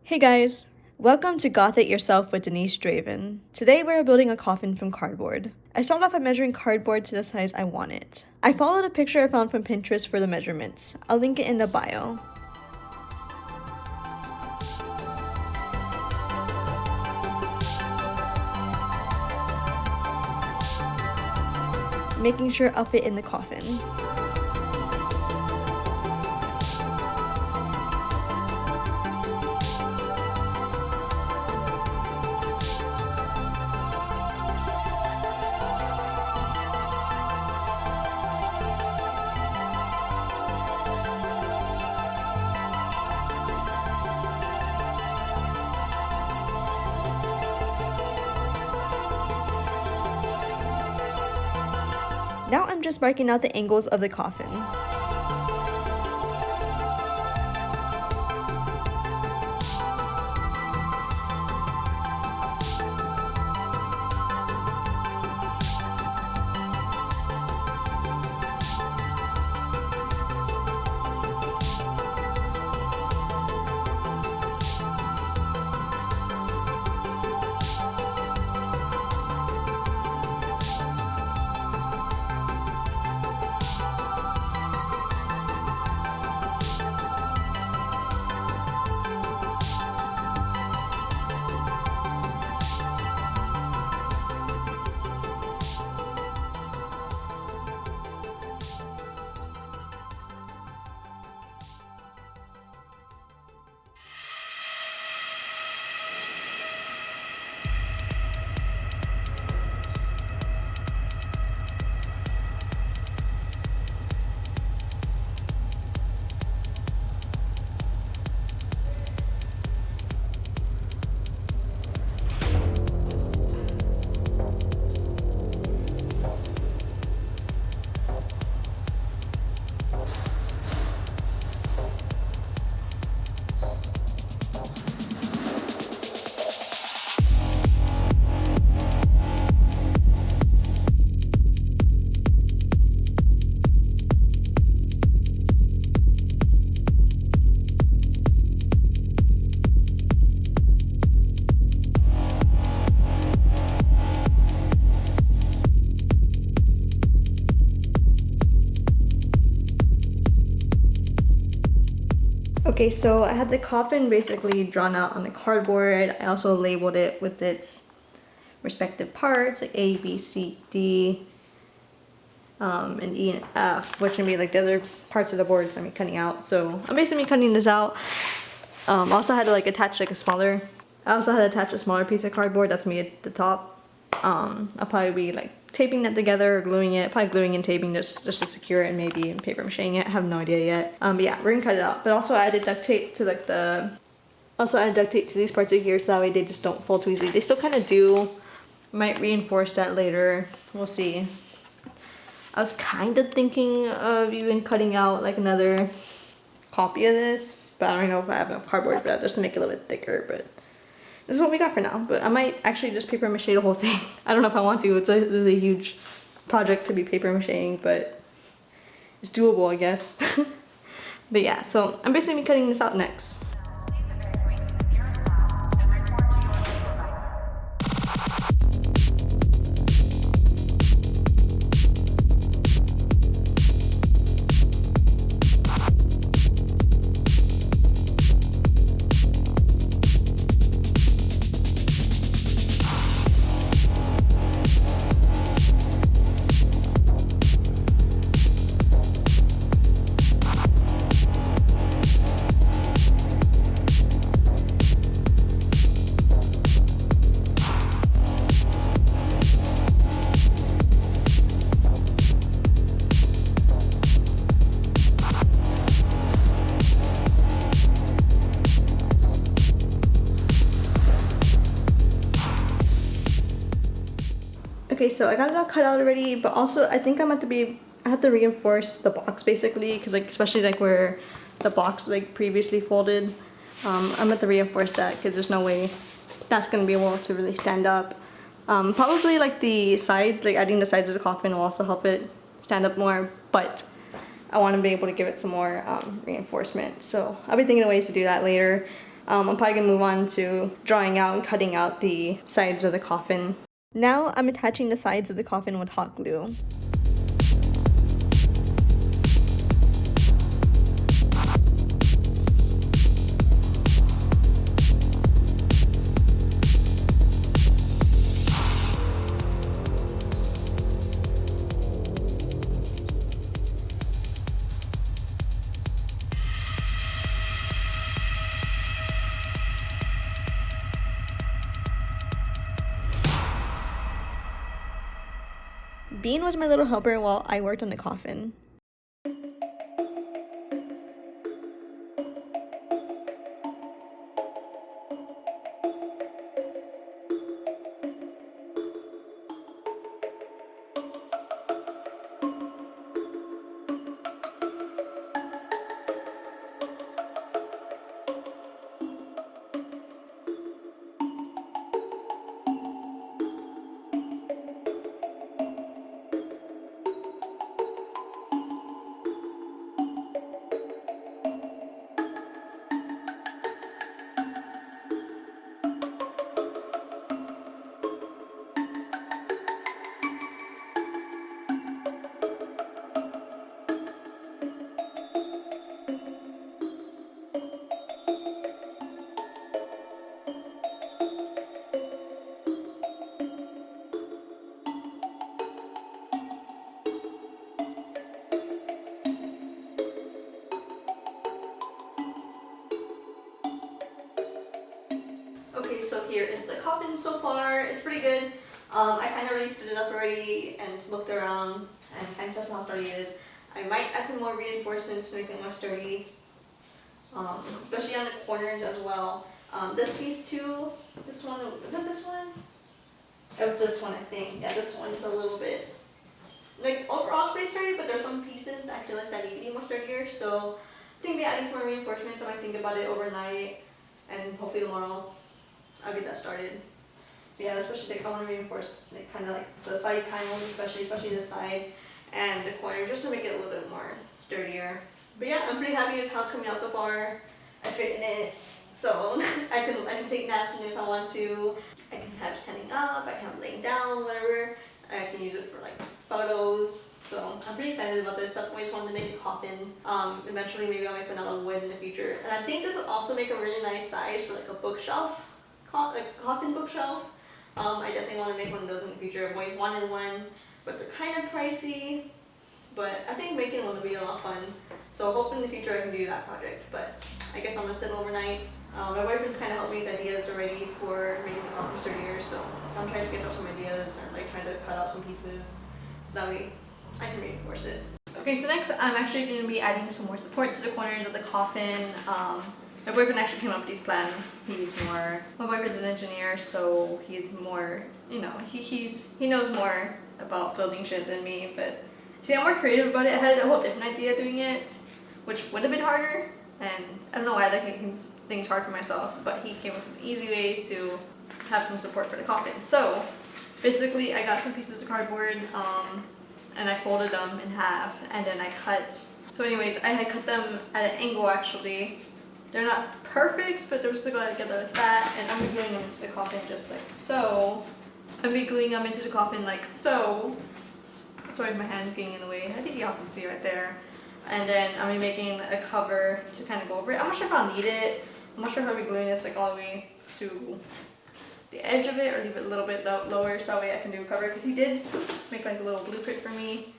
Hey guys! Welcome to Goth It Yourself with Denise Draven. Today we're building a coffin from cardboard. I started off by measuring cardboard to the size I want it. I followed a picture I found from Pinterest for the measurements. I'll link it in the bio. Making sure I'll fit in the coffin. Now I'm just marking out the angles of the coffin. Okay, so I had the coffin basically drawn out on the cardboard. I also labeled it with its respective parts, like A, B, C, D, and E and F, which can be like the other parts of the boards I'm cutting out. So I'm basically cutting this out. Also had to like attach like a smaller piece of cardboard that's me at the top. I'll probably be like taping that together or gluing it, probably gluing and taping just to secure it, and maybe paper macheing it. I have no idea yet. But yeah, we're gonna cut it out. But also I added duct tape to like these parts of here so that way they just don't fall too easily. They still kind of do. Might reinforce that later. We'll see. I was kind of thinking of even cutting out like another copy of this, but I don't know if I have enough cardboard for that, just to make it a little bit thicker. But this is what we got for now, but I might actually just paper mache the whole thing. I don't know if I want to. This is a huge project to be paper macheing, but it's doable, I guess. But yeah, so I'm basically cutting this out next. Okay, so I got it all cut out already, but also I think I have to reinforce the box basically, because like especially like where the box like previously folded, I'm going to reinforce that because there's no way that's going to be able to really stand up. Probably like the side, like adding the sides of the coffin will also help it stand up more, but I want to be able to give it some more reinforcement. So I'll be thinking of ways to do that later. I'm probably gonna move on to drawing out and cutting out the sides of the coffin. Now I'm attaching the sides of the coffin with hot glue. Bean was my little helper while I worked on the coffin. Okay, so here is the coffin so far. It's pretty good. I kind of already stood it up already and looked around and kind of tested how sturdy it is. I might add some more reinforcements to make it more sturdy, especially on the corners as well. This piece too, this one, is it this one? It was this one, I think. Yeah, this one's a little bit, like overall it's pretty sturdy, but there's some pieces that I feel like that need to be more sturdier. So I think maybe adding some more reinforcements. I might think about it overnight, and hopefully tomorrow I'll get that started. But yeah, especially I want to reinforce like kind of like the side panels, especially this side and the corner, just to make it a little bit more sturdier. But yeah, I'm pretty happy with how it's coming out so far. I fit in it, so I can take naps, and if I want to, I can have standing up, I can have laying down, whatever. I can use it for like photos. So I'm pretty excited about this. I've always wanted to make a coffin. Eventually maybe I'll make vanilla wood in the future. And I think this will also make a really nice size for like a bookshelf, like a coffin bookshelf. I definitely want to make one of those in the future. I've always wanted one, but they're kind of pricey. But I think making one would be a lot of fun. So hopefully in the future I can do that project. But I guess I'm gonna sit overnight. My boyfriend's kind of helped me with ideas already for making the coffin sturdier. So I'm trying to sketch out some ideas or like trying to cut out some pieces so that way I can reinforce it. Okay, so next I'm actually going to be adding some more support to the corners of the coffin. My boyfriend actually came up with these plans. My boyfriend's an engineer, so he's more, you know, he knows more about building shit than me, but see, I'm more creative about it. I had a whole different idea doing it, which would have been harder, and I don't know why I like making things hard for myself, but he came up with an easy way to have some support for the coffin. So basically I got some pieces of cardboard, and I folded them in half, and then I cut. So anyways, I had cut them at an angle actually. They're not perfect, but they're just going together like that, and I'm gluing them into the coffin just like so. I'm gluing them into the coffin like so. Sorry if my hand's getting in the way. I think y'all can see right there. And then I'm gonna be making a cover to kind of go over it. I'm not sure if I'll need it. I'm not sure if I'll be gluing this like all the way to the edge of it or leave it a little bit lower so that way I can do a cover, because he did make like a little blueprint for me.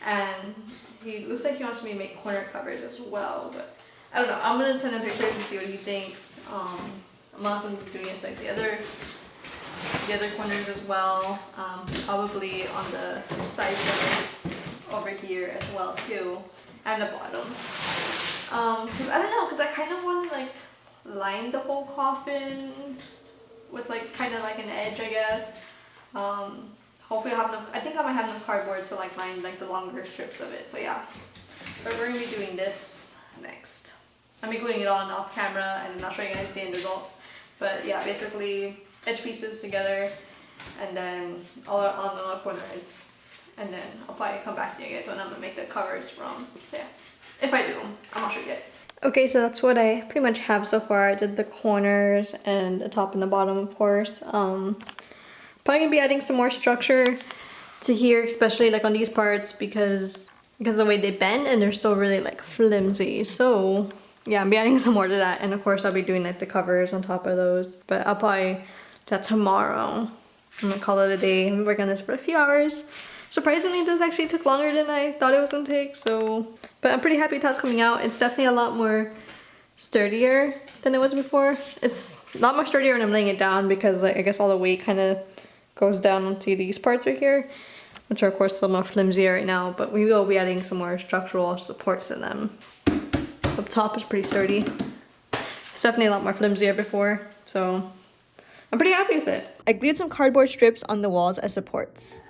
And he looks like he wants me to make corner covers as well, but I don't know. I'm gonna send him pictures and see what he thinks. I'm also doing it to like the other corners as well, probably on the side corners over here as well too, and the bottom. Cause I don't know, cause I kind of want to like line the whole coffin with like kind of like an edge, I guess. Hopefully I have enough. I think I might have enough cardboard to like line like the longer strips of it. So yeah, but we're gonna be doing this next. I'm be gluing it on off camera, and I'll show you guys the end results. But yeah, basically edge pieces together, and then all on the corners, and then I'll probably come back to you guys when I'm gonna make the covers from. Yeah, if I do, I'm not sure yet. Okay, so that's what I pretty much have so far. I did the corners and the top and the bottom, of course. Probably gonna be adding some more structure to here, especially like on these parts because of the way they bend and they're still really like flimsy. So yeah, I'll be adding some more to that, and of course I'll be doing like the covers on top of those. But I'll probably do that tomorrow. I'm gonna call it a day. I'm working on this for a few hours. Surprisingly, this actually took longer than I thought it was gonna take, so... But I'm pretty happy with how it's coming out. It's definitely a lot more sturdier than it was before. It's a lot more sturdier when I'm laying it down because like, I guess all the weight kind of goes down onto these parts right here, which are of course a little more flimsier right now, but we will be adding some more structural supports to them. Up top is pretty sturdy. It's definitely a lot more flimsier before, so I'm pretty happy with it. I glued some cardboard strips on the walls as supports.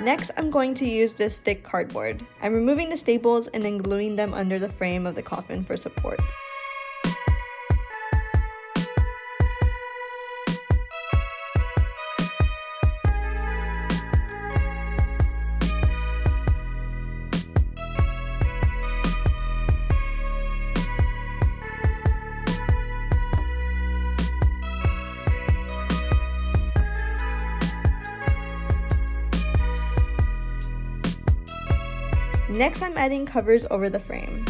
Next, I'm going to use this thick cardboard. I'm removing the staples and then gluing them under the frame of the coffin for support. Next, I'm adding covers over the frame.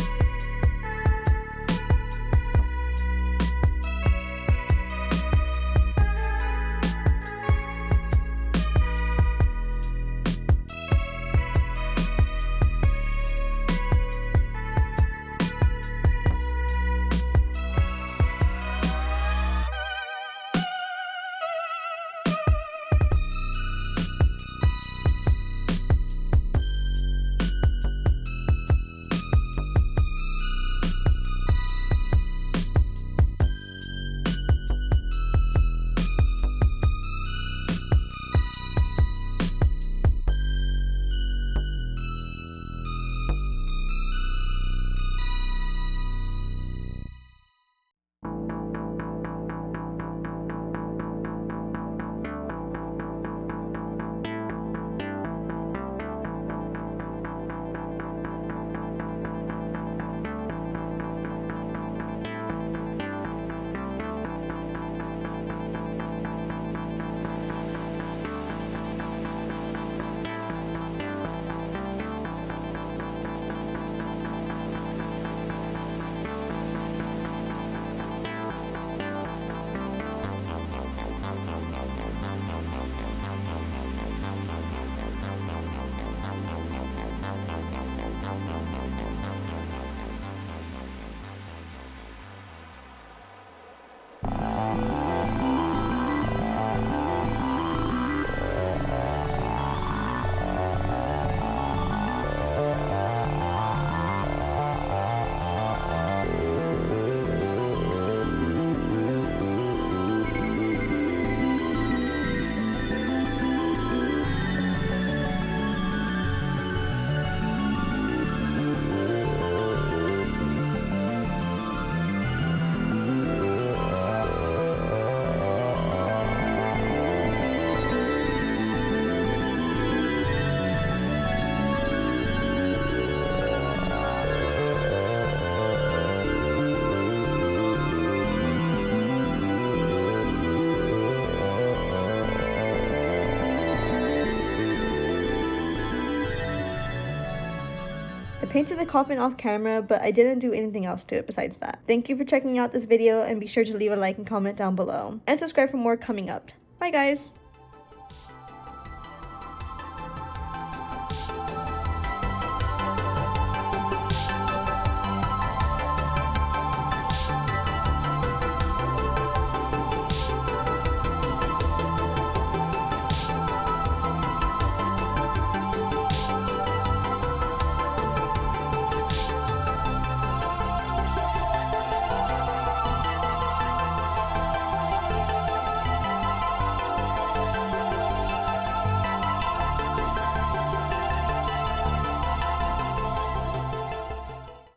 I painted the coffin off camera, but I didn't do anything else to it besides that. Thank you for checking out this video, and be sure to leave a like and comment down below. And subscribe for more coming up. Bye guys!